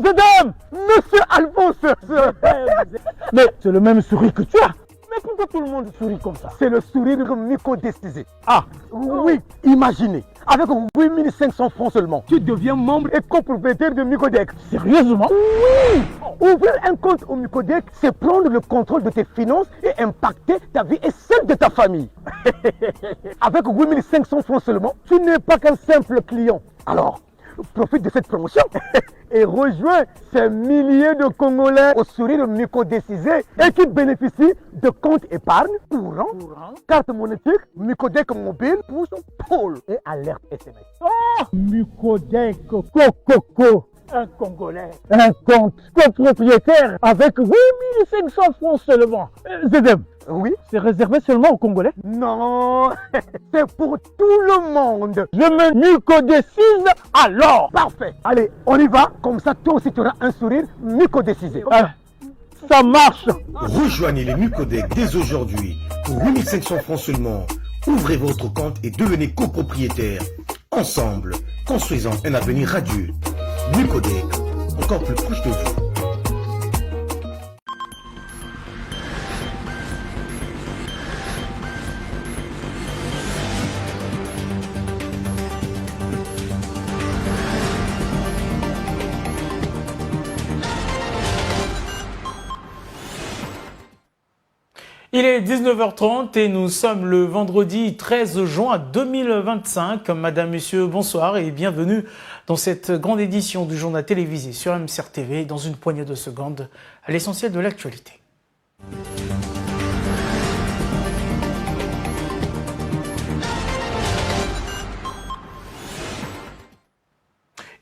Madame, Monsieur Alphonse. Mais c'est le même sourire que tu as. Mais pourquoi tout le monde sourit comme ça? C'est le sourire mycodestisé. Ah, oui, imaginez. Avec 8500 francs seulement, tu deviens membre et copropriétaire de Mycodex. Sérieusement? Oui. Ouvrir un compte au Mycodex, c'est prendre le contrôle de tes finances et impacter ta vie et celle de ta famille. Avec 8500 francs seulement, tu n'es pas qu'un simple client. Alors, profite de cette promotion et rejoins ces milliers de Congolais au sourire mycodestisé et qui bénéficient de comptes épargne courant, carte monétique, Mycodex mobile pour son pôle et alerte SMS. Oh, Mycodex Coco, un Congolais, un compte copropriétaire avec 8500 francs seulement. Zedem. Oui, c'est réservé seulement aux Congolais? Non, c'est pour tout le monde. Je me mycodécise alors. Parfait. Allez, on y va. Comme ça, toi aussi, tu auras un sourire mycodécisé. Ça marche. Rejoignez les Mycodex dès aujourd'hui. Pour 8500 francs seulement, ouvrez votre compte et devenez copropriétaire. Ensemble, construisons un avenir radieux. Mycodex, encore plus proche de vous. Il est 19h30 et nous sommes le vendredi 13 juin 2025. Madame, Monsieur, bonsoir et bienvenue dans cette grande édition du journal télévisé sur MCR TV. Dans une poignée de secondes, à l'essentiel de l'actualité.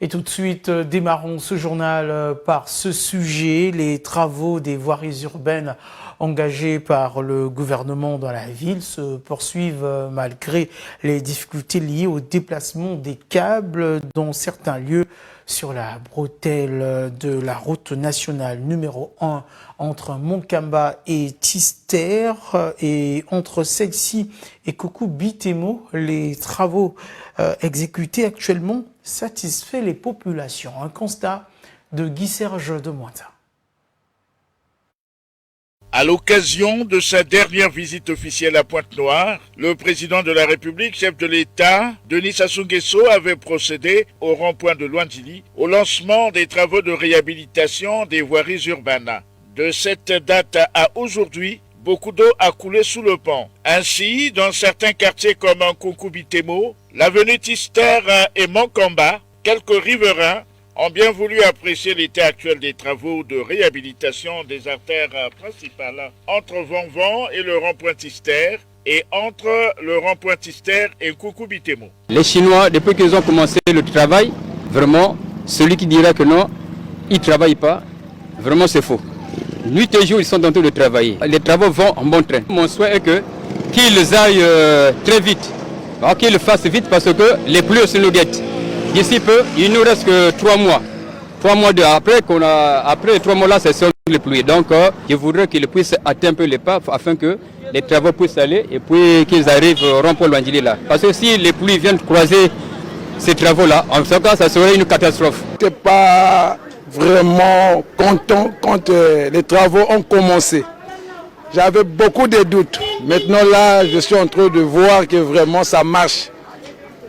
Et tout de suite, démarrons ce journal par ce sujet, les travaux des voiries urbaines engagés par le gouvernement dans la ville se poursuivent malgré les difficultés liées au déplacement des câbles dans certains lieux sur la bretelle de la route nationale numéro 1 entre Monkamba et Tister et entre celle-ci et Kokou-Bitemo. Les travaux exécutés actuellement satisfait les populations. Un constat de Guy-Serge de Mointa. À l'occasion de sa dernière visite officielle à Pointe-Noire, le président de la République, chef de l'État, Denis Sassou Nguesso, avait procédé au rond-point de Luandili au lancement des travaux de réhabilitation des voiries urbaines. De cette date à aujourd'hui, beaucoup d'eau a coulé sous le pont. Ainsi, dans certains quartiers comme Kokou-Bitemo, l'avenue Tister et Monkamba, quelques riverains ont bien voulu apprécier l'état actuel des travaux de réhabilitation des artères principales entre Vonvon et le rond-point Tister et entre le rond-point Tister et Kokou-Bitemo. Les Chinois, depuis qu'ils ont commencé le travail, vraiment, celui qui dira que non, ils ne travaillent pas, vraiment c'est faux. Nuit et jour, ils sont en train de travailler. Les travaux vont en bon train. Mon souhait est qu'ils aillent très vite, qu'ils le fassent vite parce que les pluies aussi nous guettent. D'ici peu, il nous reste que 3 mois. 3 mois après 3 mois là, c'est sur les pluies. Donc, je voudrais qu'ils puissent atteindre un peu les pas afin que les travaux puissent aller et puis qu'ils arrivent au rond-point Luandili là. Parce que si les pluies viennent croiser ces travaux-là, en tout cas, ça serait une catastrophe. Je n'étais pas vraiment content quand les travaux ont commencé. J'avais beaucoup de doutes. Maintenant là, je suis en train de voir que vraiment ça marche.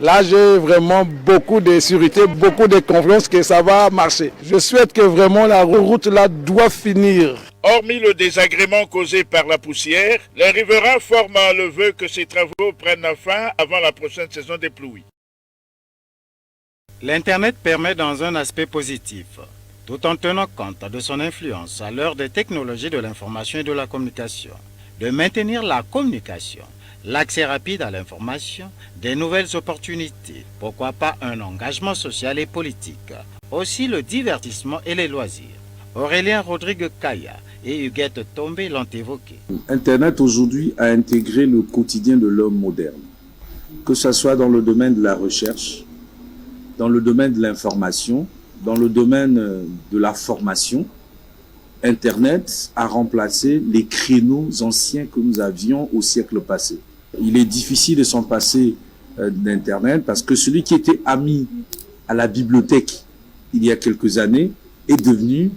Là, j'ai vraiment beaucoup de sûreté, beaucoup de confiance que ça va marcher. Je souhaite que vraiment la route là doit finir. Hormis le désagrément causé par la poussière, les riverains forment le vœu que ces travaux prennent fin avant la prochaine saison des pluies. L'Internet permet dans un aspect positif, tout en tenant compte de son influence à l'heure des technologies de l'information et de la communication, de maintenir la communication, l'accès rapide à l'information, des nouvelles opportunités, pourquoi pas un engagement social et politique, aussi le divertissement et les loisirs. Aurélien Rodrigue Kaya et Huguette Tombé l'ont évoqué. Internet aujourd'hui a intégré le quotidien de l'homme moderne, que ce soit dans le domaine de la recherche, dans le domaine de l'information, dans le domaine de la formation, Internet a remplacé les créneaux anciens que nous avions au siècle passé. Il est difficile de s'en passer d'Internet parce que celui qui était ami à la bibliothèque il y a quelques années est devenu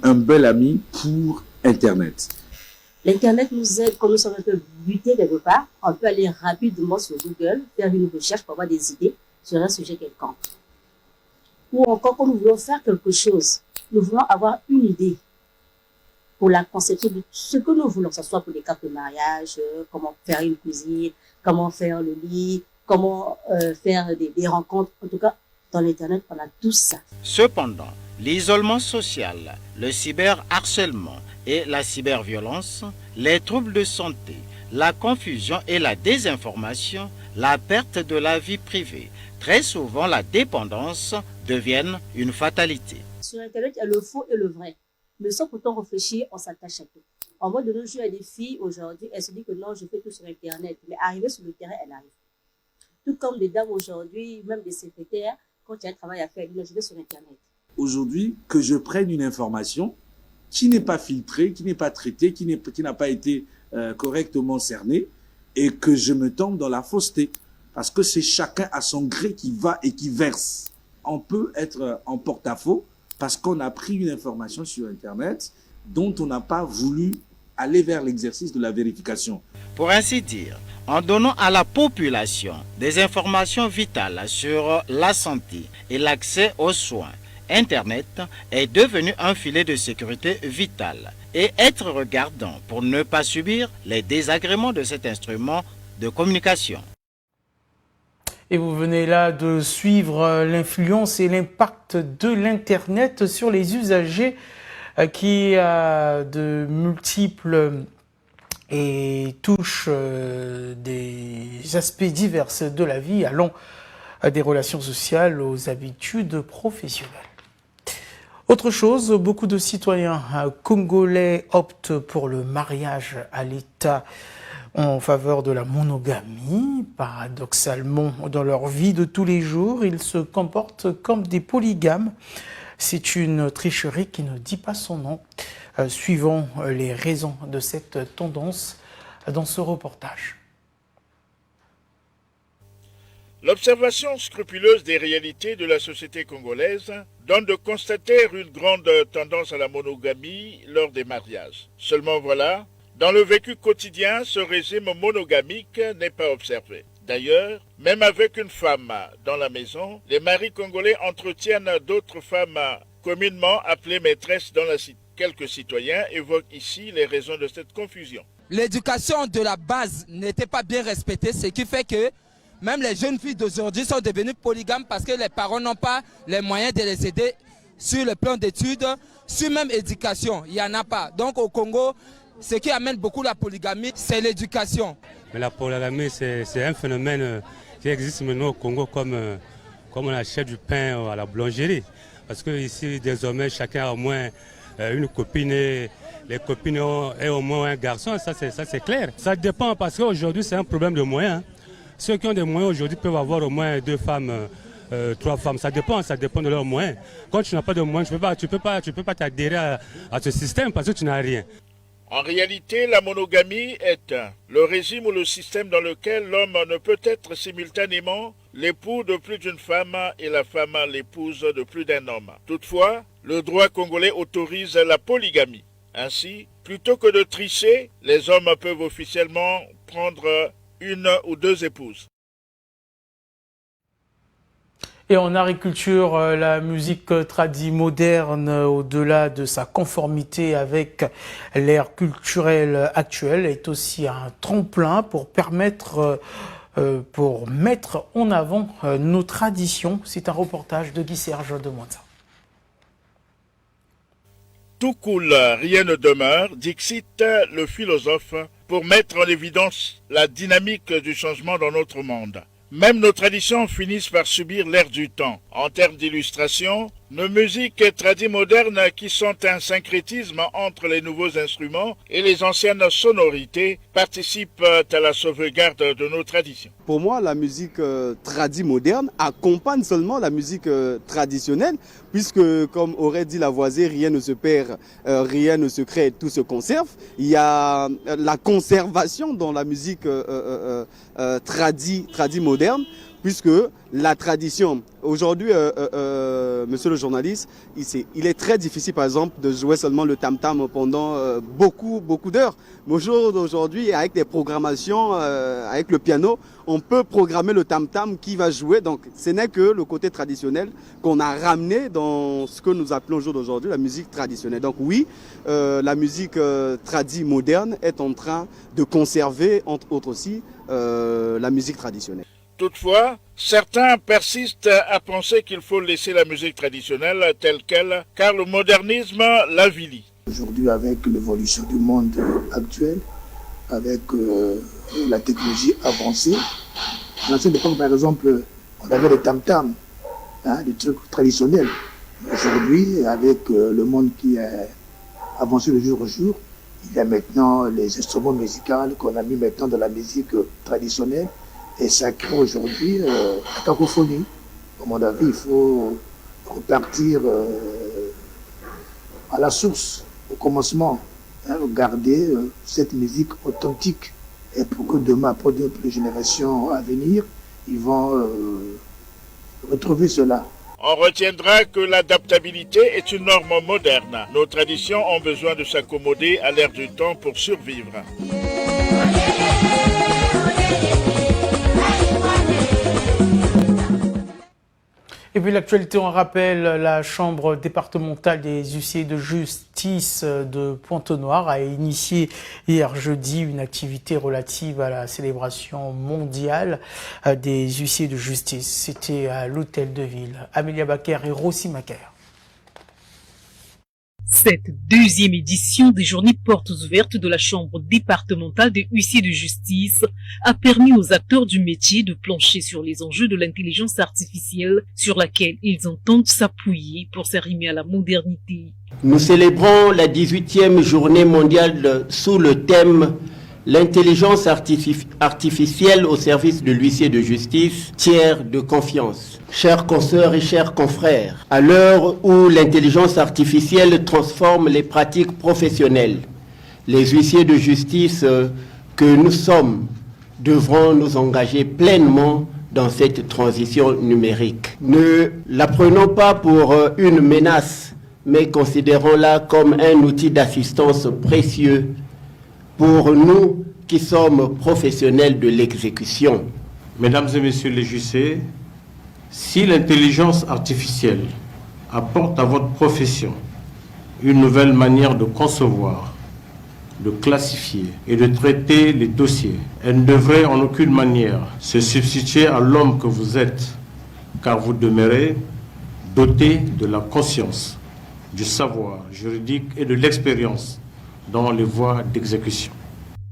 un bel ami pour Internet. L'Internet nous aide, comme nous sommes un peu butés quelque part, on peut aller rapidement sur Google, faire une recherche pour avoir des idées sur un sujet quelconque. Ou encore, quand nous voulons faire quelque chose, nous voulons avoir une idée pour la conception de ce que nous voulons, que ce soit pour des cartes de mariage, comment faire une cuisine, comment faire le lit, comment faire des rencontres. En tout cas, dans l'Internet, on a tout ça. Cependant, l'isolement social, le cyberharcèlement et la cyberviolence, les troubles de santé, la confusion et la désinformation, la perte de la vie privée, très souvent la dépendance deviennent une fatalité. Sur Internet, il y a le faux et le vrai. Mais sans pourtant réfléchir, on s'attache à tout. En mode de nos jours, il y a des filles aujourd'hui, elles se disent que non, je fais tout sur Internet. Mais arriver sur le terrain, elle arrive. Tout comme des dames aujourd'hui, même des secrétaires, quand il y a un travail à faire, elles disent non, je vais sur Internet. Aujourd'hui, que je prenne une information qui n'est pas filtrée, qui n'est pas traitée, qui n'a pas été correctement cernée, et que je me tombe dans la fausseté. Parce que c'est chacun à son gré qui va et qui verse. On peut être en porte-à-faux parce qu'on a pris une information sur Internet dont on n'a pas voulu aller vers l'exercice de la vérification. Pour ainsi dire, en donnant à la population des informations vitales sur la santé et l'accès aux soins, Internet est devenu un filet de sécurité vital et être regardant pour ne pas subir les désagréments de cet instrument de communication. Et vous venez là de suivre l'influence et l'impact de l'Internet sur les usagers qui a de multiples et touche des aspects divers de la vie, allant des relations sociales aux habitudes professionnelles. Autre chose, beaucoup de citoyens congolais optent pour le mariage à l'état en faveur de la monogamie. Paradoxalement, dans leur vie de tous les jours, ils se comportent comme des polygames. C'est une tricherie qui ne dit pas son nom. Suivons les raisons de cette tendance dans ce reportage. L'observation scrupuleuse des réalités de la société congolaise donne de constater une grande tendance à la monogamie lors des mariages. Seulement voilà, dans le vécu quotidien, ce régime monogamique n'est pas observé. D'ailleurs, même avec une femme dans la maison, les maris congolais entretiennent d'autres femmes communément appelées maîtresses dans la cité. Quelques citoyens évoquent ici les raisons de cette confusion. L'éducation de la base n'était pas bien respectée, ce qui fait que même les jeunes filles d'aujourd'hui sont devenues polygames parce que les parents n'ont pas les moyens de les aider sur le plan d'études, sur même éducation. Il n'y en a pas. Donc au Congo, ce qui amène beaucoup la polygamie, c'est l'éducation. Mais la polygamie, c'est un phénomène qui existe maintenant au Congo comme on achète du pain à la boulangerie. Parce que ici, désormais, chacun a au moins une copine et les copines ont au moins un garçon, ça c'est clair. Ça dépend parce qu'aujourd'hui, c'est un problème de moyens. Ceux qui ont des moyens aujourd'hui peuvent avoir au moins 2 femmes, 3 femmes. Ça dépend de leurs moyens. Quand tu n'as pas de moyens, tu peux pas t'adhérer à ce système parce que tu n'as rien. En réalité, la monogamie est le régime ou le système dans lequel l'homme ne peut être simultanément l'époux de plus d'une femme et la femme l'épouse de plus d'un homme. Toutefois, le droit congolais autorise la polygamie. Ainsi, plutôt que de tricher, les hommes peuvent officiellement prendre 1 ou 2 épouses. Et en agriculture, la musique tradie moderne, au-delà de sa conformité avec l'ère culturelle actuelle, est aussi un tremplin pour mettre en avant nos traditions. C'est un reportage de Guy-Serge de Mwanza. Tout coule, rien ne demeure, dixit le philosophe, pour mettre en évidence la dynamique du changement dans notre monde. Même nos traditions finissent par subir l'ère du temps. En termes d'illustration, nos musiques tradies modernes qui sont un syncrétisme entre les nouveaux instruments et les anciennes sonorités participent à la sauvegarde de nos traditions. pour moi, la musique tradie moderne accompagne seulement la musique traditionnelle, puisque, comme aurait dit Lavoisier, rien ne se perd, rien ne se crée, tout se conserve. Il y a la conservation dans la musique tradie moderne, puisque la tradition, aujourd'hui, monsieur le journaliste, il est très difficile, par exemple, de jouer seulement le tam-tam pendant beaucoup d'heures. Mais aujourd'hui, avec des programmations, avec le piano, on peut programmer le tam-tam qui va jouer. Donc, ce n'est que le côté traditionnel qu'on a ramené dans ce que nous appelons au jour d'aujourd'hui la musique traditionnelle. Donc oui, la musique tradie moderne est en train de conserver, entre autres aussi, la musique traditionnelle. Toutefois, certains persistent à penser qu'il faut laisser la musique traditionnelle telle qu'elle, car le modernisme l'avilit. Aujourd'hui, avec l'évolution du monde actuel, avec la technologie avancée, à l'ancienne époque, par exemple, on avait les tam-tams, des trucs traditionnels. Aujourd'hui, avec le monde qui est avancé de jour au jour, il y a maintenant les instruments musicaux qu'on a mis maintenant dans la musique traditionnelle. Et ça crée aujourd'hui la cacophonie. À mon avis, il faut repartir à la source, au commencement, garder cette musique authentique. Et pour que demain, pour les générations à venir, ils vont retrouver cela. On retiendra que l'adaptabilité est une norme moderne. Nos traditions ont besoin de s'accommoder à l'ère du temps pour survivre. Et puis l'actualité, on rappelle, la Chambre départementale des huissiers de justice de Pointe-Noire a initié hier jeudi une activité relative à la célébration mondiale des huissiers de justice. C'était à l'hôtel de ville. Amélia Baker et Rossi Macaire. Cette deuxième édition des journées portes ouvertes de la Chambre départementale des huissiers de justice a permis aux acteurs du métier de plancher sur les enjeux de l'intelligence artificielle sur laquelle ils entendent s'appuyer pour s'arrimer à la modernité. Nous célébrons la 18e journée mondiale sous le thème l'intelligence artificielle au service de l'huissier de justice, tiers de confiance. Chers consoeurs et chers confrères, à l'heure où l'intelligence artificielle transforme les pratiques professionnelles, les huissiers de justice que nous sommes devront nous engager pleinement dans cette transition numérique. Ne la prenons pas pour une menace, mais considérons-la comme un outil d'assistance précieux pour nous qui sommes professionnels de l'exécution. Mesdames et messieurs les huissiers, si l'intelligence artificielle apporte à votre profession une nouvelle manière de concevoir, de classifier et de traiter les dossiers, elle ne devrait en aucune manière se substituer à l'homme que vous êtes, car vous demeurez doté de la conscience, du savoir juridique et de l'expérience dans les voies d'exécution.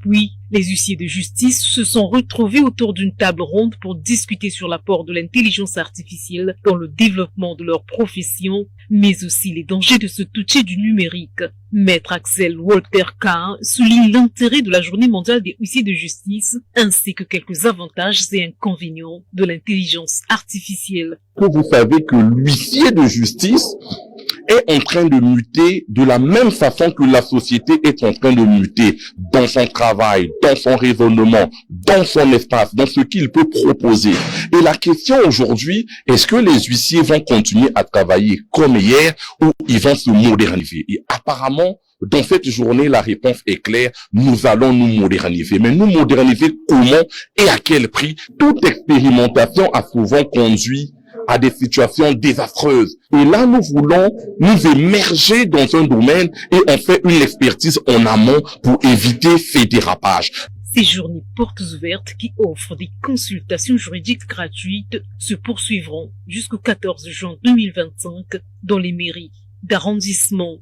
Puis, les huissiers de justice se sont retrouvés autour d'une table ronde pour discuter sur l'apport de l'intelligence artificielle dans le développement de leur profession, mais aussi les dangers de cet outil du numérique. Maître Axel Walter Kahn souligne l'intérêt de la Journée mondiale des huissiers de justice, ainsi que quelques avantages et inconvénients de l'intelligence artificielle. Vous savez que l'huissier de justice est en train de muter de la même façon que la société est en train de muter dans son travail, dans son raisonnement, dans son espace, dans ce qu'il peut proposer. Et la question aujourd'hui, est-ce que les huissiers vont continuer à travailler comme hier ou ils vont se moderniser? Et apparemment, dans cette journée, la réponse est claire, nous allons nous moderniser. Mais nous moderniser comment et à quel prix? Toute expérimentation a souvent conduit à des situations désastreuses. Et là, nous voulons nous émerger dans un domaine et on fait une expertise en amont pour éviter ces dérapages. Ces journées portes ouvertes qui offrent des consultations juridiques gratuites se poursuivront jusqu'au 14 juin 2025 dans les mairies d'arrondissement.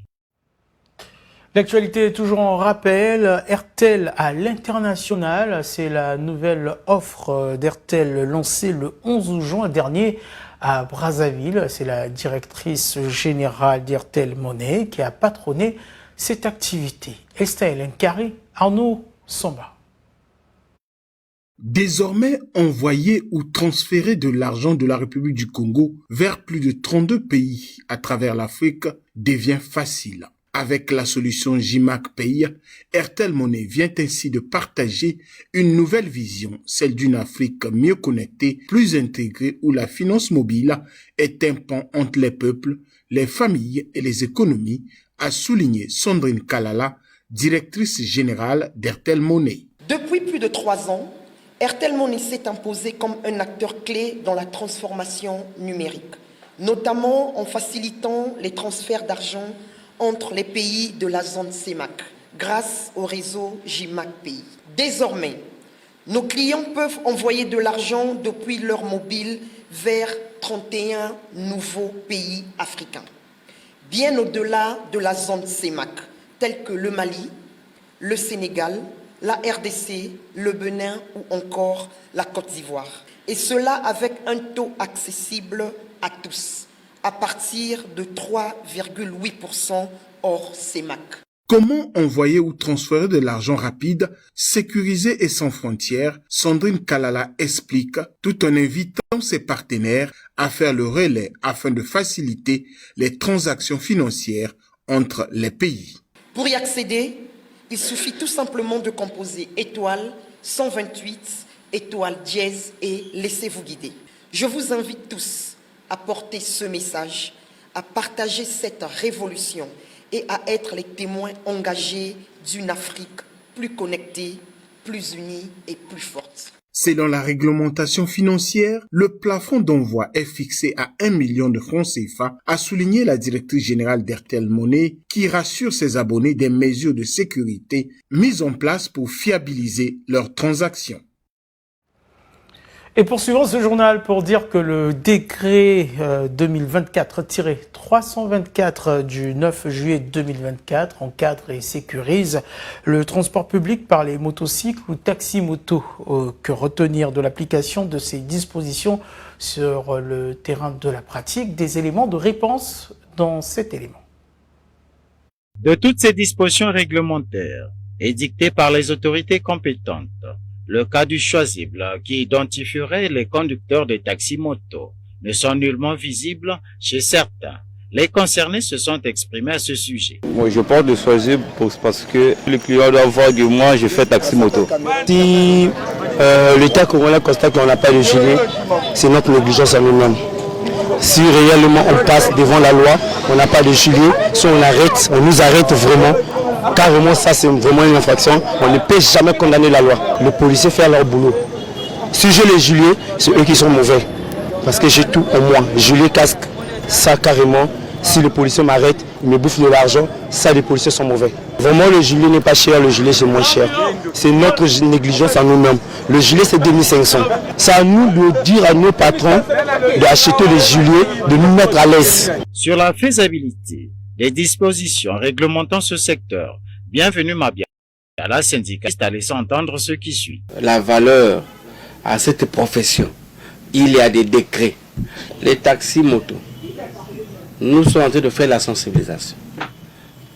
L'actualité est toujours en rappel. Airtel à l'international, c'est la nouvelle offre d'Airtel lancée le 11 juin dernier à Brazzaville. C'est la directrice générale d'Airtel Money qui a patronné cette activité. Estelle Nkari, Arnaud Samba. Désormais, envoyer ou transférer de l'argent de la République du Congo vers plus de 32 pays à travers l'Afrique devient facile. Avec la solution JMAC Pay, Airtel Money vient ainsi de partager une nouvelle vision, celle d'une Afrique mieux connectée, plus intégrée, où la finance mobile est un pont entre les peuples, les familles et les économies, a souligné Sandrine Kalala, directrice générale d'Airtel Money. Depuis plus de 3 ans, Airtel Money s'est imposé comme un acteur clé dans la transformation numérique, notamment en facilitant les transferts d'argent entre les pays de la zone CEMAC, grâce au réseau JMAC Pays. Désormais, nos clients peuvent envoyer de l'argent depuis leur mobile vers 31 nouveaux pays africains, bien au-delà de la zone CEMAC, tels que le Mali, le Sénégal, la RDC, le Bénin ou encore la Côte d'Ivoire. Et cela avec un taux accessible à tous, à partir de 3,8% hors CEMAC. Comment envoyer ou transférer de l'argent rapide, sécurisé et sans frontières? Sandrine Kalala explique, tout en invitant ses partenaires à faire le relais afin de faciliter les transactions financières entre les pays. Pour y accéder, il suffit tout simplement de composer étoile 128, étoile dièse et laissez-vous guider. Je vous invite tous à porter ce message, à partager cette révolution et à être les témoins engagés d'une Afrique plus connectée, plus unie et plus forte. Selon la réglementation financière, le plafond d'envoi est fixé à 1 million de francs CFA, a souligné la directrice générale d'Airtel Money, qui rassure ses abonnés des mesures de sécurité mises en place pour fiabiliser leurs transactions. Et poursuivons ce journal pour dire que le décret 2024-324 du 9 juillet 2024 encadre et sécurise le transport public par les motocycles ou taxis-motos. Que retenir de l'application de ces dispositions sur le terrain de la pratique? Des éléments de réponse dans cet élément. De toutes ces dispositions réglementaires édictées par les autorités compétentes, le cas du choisible qui identifierait les conducteurs des taxis-motos ne sont nullement visibles chez certains. Les concernés se sont exprimés à ce sujet. Moi, je porte le choisible parce que le client doit voir que moi, je fais taxi-moto. Si l'État congolais constate qu'on n'a pas de gilet, c'est notre négligence à nous-mêmes. Si réellement on passe devant la loi, on n'a pas de gilet, si on nous arrête vraiment, carrément ça c'est vraiment une infraction, on ne peut jamais condamner la loi. Les policiers font leur boulot. Si j'ai les gilets, c'est eux qui sont mauvais. Parce que j'ai tout en moi, gilet, casque, ça carrément. Si le policier m'arrête, il me bouffe de l'argent, ça les policiers sont mauvais. Vraiment le gilet n'est pas cher, le gilet c'est moins cher. C'est notre négligence à nous-mêmes. Le gilet c'est 2500. C'est à nous de dire à nos patrons d'acheter les gilets, de nous mettre à l'aise. Sur la faisabilité des dispositions réglementant ce secteur, bienvenue Mabia, la syndicaliste a laissé entendre ce qui suit. La valeur à cette profession, il y a des décrets. Les taxis-motos, nous sommes en train de faire la sensibilisation.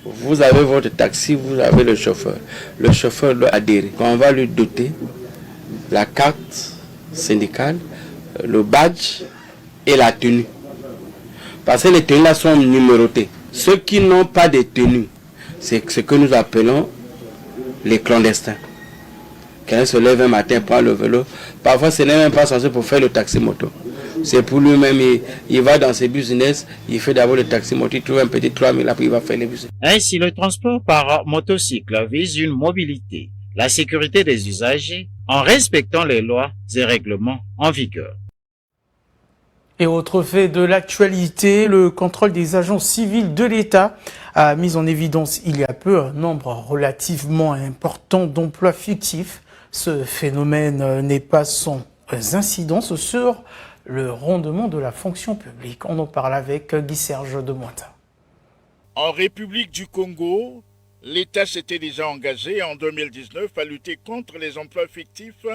Vous avez votre taxi, vous avez le chauffeur. Le chauffeur doit adhérer. Quand on va lui doter la carte syndicale, le badge et la tenue. Parce que les tenues là sont numérotées. Ceux qui n'ont pas de tenue, c'est ce que nous appelons les clandestins. Quelqu'un se lève un matin, prend le vélo. Parfois, ce n'est même pas censé pour faire le taxi-moto. C'est pour lui-même, il va dans ses business, il fait d'abord le taxi-moto, il trouve un petit 3000, après il va faire les business. Ainsi, le transport par motocycle vise une mobilité, la sécurité des usagers, en respectant les lois et règlements en vigueur. Et autre fait de l'actualité, le contrôle des agents civils de l'État a mis en évidence il y a peu un nombre relativement important d'emplois fictifs. Ce phénomène n'est pas sans incidence sur le rendement de la fonction publique. On en parle avec Guy-Serge de Mointin. En République du Congo, l'État s'était déjà engagé en 2019 à lutter contre les emplois fictifs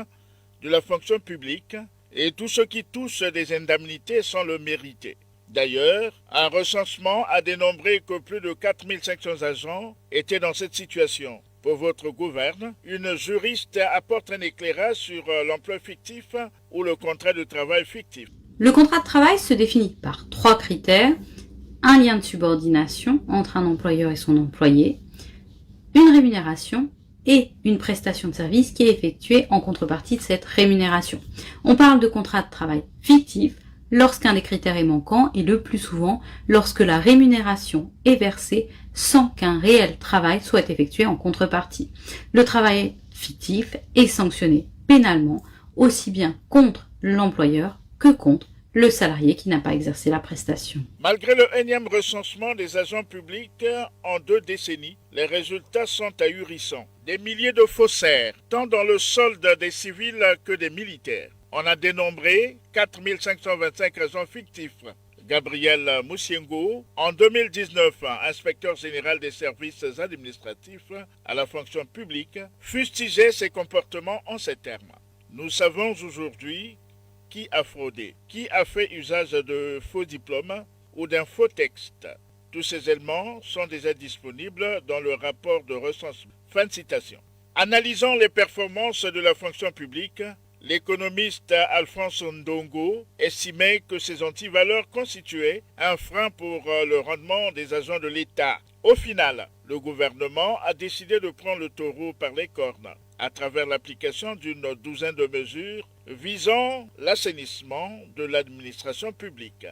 de la fonction publique et tous ceux qui touchent des indemnités sans le mériter. D'ailleurs, un recensement a dénombré que plus de 4500 agents étaient dans cette situation. Pour votre gouverne, une juriste apporte un éclairage sur l'emploi fictif ou le contrat de travail fictif. Le contrat de travail se définit par 3 critères. Un lien de subordination entre un employeur et son employé, une rémunération et une prestation de service qui est effectuée en contrepartie de cette rémunération. On parle de contrat de travail fictif lorsqu'un des critères est manquant et le plus souvent lorsque la rémunération est versée sans qu'un réel travail soit effectué en contrepartie. Le travail fictif est sanctionné pénalement aussi bien contre l'employeur que contre le salarié qui n'a pas exercé la prestation. Malgré le énième recensement des agents publics en 2 décennies, les résultats sont ahurissants. Des milliers de faussaires, tant dans le solde des civils que des militaires. On a dénombré 4525 agents fictifs. Gabriel Moussiengo, en 2019, inspecteur général des services administratifs à la fonction publique, fustigeait ses comportements en ces termes. Nous savons aujourd'hui qui a fraudé, qui a fait usage de faux diplômes ou d'un faux texte. Tous ces éléments sont déjà disponibles dans le rapport de recensement. Fin de citation. Analysant les performances de la fonction publique, l'économiste Alphonse Ndongo estimait que ces antivaleurs constituaient un frein pour le rendement des agents de l'État. Au final, le gouvernement a décidé de prendre le taureau par les cornes à travers l'application d'une douzaine de mesures visant l'assainissement de l'administration publique.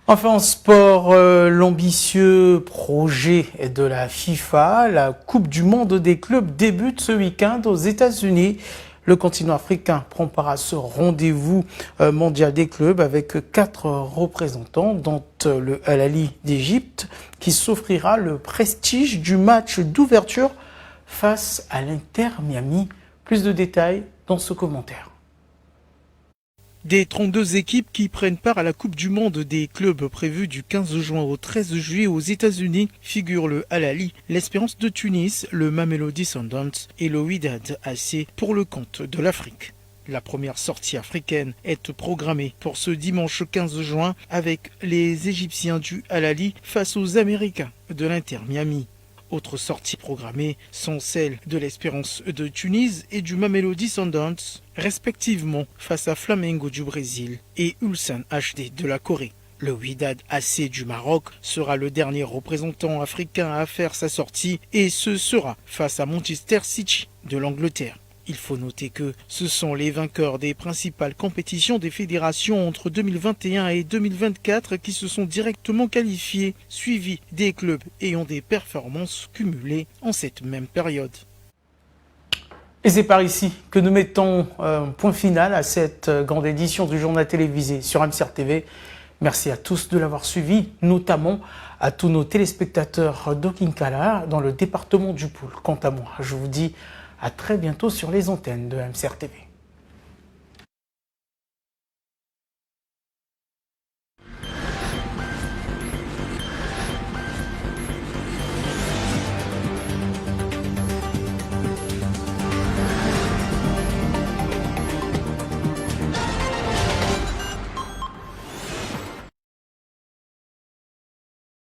Enfin en sport, l'ambitieux projet de la FIFA, la Coupe du monde des clubs débute ce week-end aux États-Unis. Le continent africain prend part à ce rendez-vous mondial des clubs avec 4 représentants, dont le Al Ahly d'Égypte, qui s'offrira le prestige du match d'ouverture face à l'Inter Miami. Plus de détails dans ce commentaire. Des 32 équipes qui prennent part à la Coupe du monde des clubs prévue du 15 juin au 13 juillet aux États-Unis figurent le Al Ahly, l'Espérance de Tunis, le Mamelodi Sundowns et le Wydad AC pour le compte de l'Afrique. La première sortie africaine est programmée pour ce dimanche 15 juin avec les Égyptiens du Al Ahly face aux Américains de l'Inter Miami. Autres sorties programmées sont celles de l'Espérance de Tunis et du Mamelodi Sundowns, respectivement face à Flamengo du Brésil et Ulsan HD de la Corée. Le Wydad AC du Maroc sera le dernier représentant africain à faire sa sortie et ce sera face à Manchester City de l'Angleterre. Il faut noter que ce sont les vainqueurs des principales compétitions des fédérations entre 2021 et 2024 qui se sont directement qualifiés, suivis des clubs ayant des performances cumulées en cette même période. Et c'est par ici que nous mettons un point final à cette grande édition du journal télévisé sur MCR TV. Merci à tous de l'avoir suivi, notamment à tous nos téléspectateurs d'Okinkala dans le département du Poul. Quant à moi, je vous dis à très bientôt sur les antennes de MCR TV.